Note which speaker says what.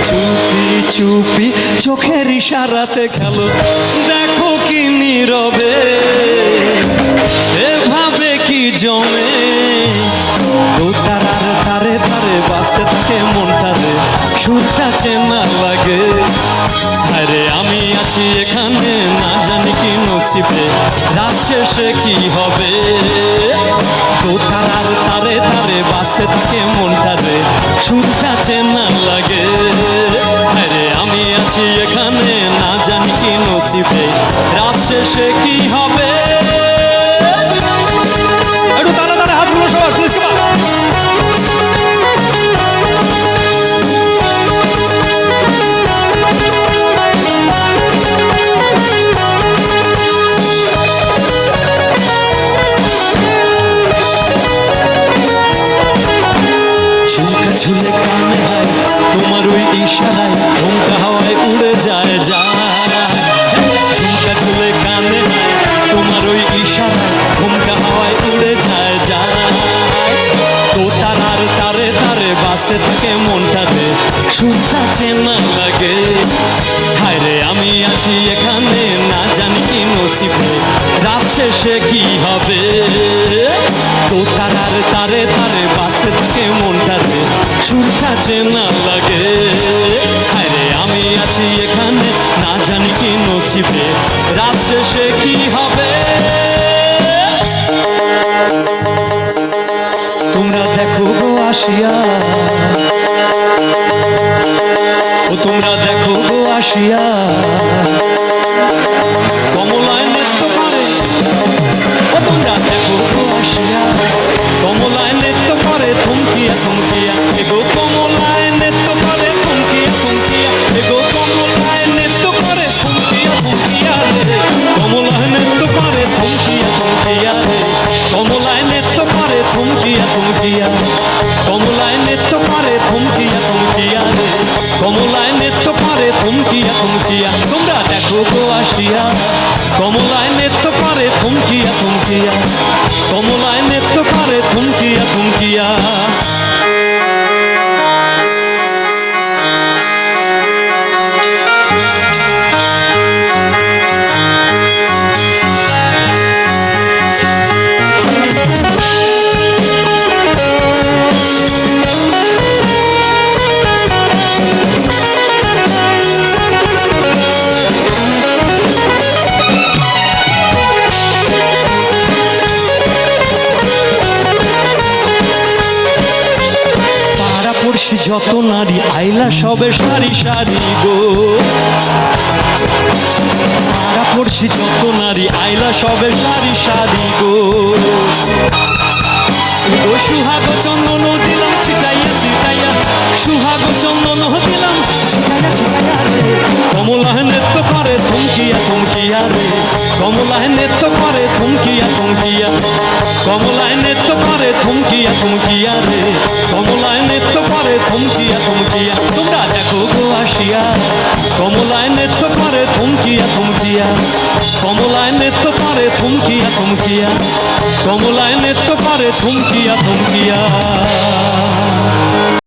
Speaker 1: চুপি চুপি চোখের ইশারাতে খেলো, দেখো কি নীরবে এভাবে কি জমে। দোতারার তারে তারে বাঁচতে থাকে মনটারে, সুরটা চেনা লাগে। আরে আমি আছি এখানে, না জানি কি নসিবে রাত শেষে কি হবে। দোতারার তারে তারে বাঁচতে থাকে মনটারে, সুরটা চেনা লাগে। আরে আমি আছি এখানে, না জানি কি নসিবে রাত শেষে কি হবে। একটু তারা তারা হাতগুলো সবার প্লিজ। ঝুলে কানে হয় তোমার ওই ইশারায়, ঝুমকা হাওয়ায় উড়ে যায় যায়। ঝুমকা ঝুলে কানে হয় তোমার ওই ইশারায়, ঝুমকা হাওয়ায় উড়ে যায় যায়। তো তারার তারে তারে বাঁচতে থাকে মনটাতে, সুরটা চেনা লাগে। হায় রে আমি আছি এখানে, না জানি কি নসিবে রাত শেষে কি হবে। তো তারার তারে তারে বাঁচতে থাকে মনটাতে, সুরটা চেনা লাগে। হায় রে আমি আছি এখানে, না জানি কি নসিবে রাত শেষে কি হবে। তোমরা দেখো গো আসিয়া, ও তোমরা দেখো গো আসিয়া, কমলায় নৃত্য করে। ও তোমরা দেখো গো আসিয়া, কমলায় নৃত্য করে থমকিয়া থমকিয়া। এগো কমলায় নৃত্য করে থমকিয়া থমকিয়া, এগো কমলায় নৃত্য করে থমকিয়া থমকিয়া রে। কমলায় নৃত্য করে থমকিয়া থমকিয়া রে, কমলায় নৃত্য করে থমকিয়া থমকিয়া। কমলায় নৃত্য করে থমকিয়া থমকিয়া রে, কমলায় নৃত্য করে থমকিয়া থমকিয়া। তোমরা দেখো গো আসিয়া, কমলায় নৃত্য করে থমকিয়া থমকিয়া, কমলায় নৃত্য করে থমকিয়া থমকিয়া। যত নারী আইলা সবে সারি সারি গো, পাড়া পড়ছি যত নারী আইলা সবে সারি সারি গো। গো সুহাগ চন্দন দিলাম ছিটাইয়া ছিটাইয়া, সুহাগ চন্দন দিলাম ছিটাইয়া ছিটাইয়া রে। কমলায় নৃত্য করে থমকিয়া থমকিয়া রে, কমলায় নৃত্য করে থমকিয়া থমকিয়া। কমলায় নৃত্য করে থমকিয়া থমকিয়া রে, কমলায় নৃত্য করে থমকিয়া থমকিয়া। তোমরা দেখো গো আসিয়া, কমলায় নৃত্য করে থমকিয়া থমকিয়া, কমলায় নৃত্য করে থমকিয়া থমকিয়া, কমলায় নৃত্য করে থমকিয়া থমকিয়া।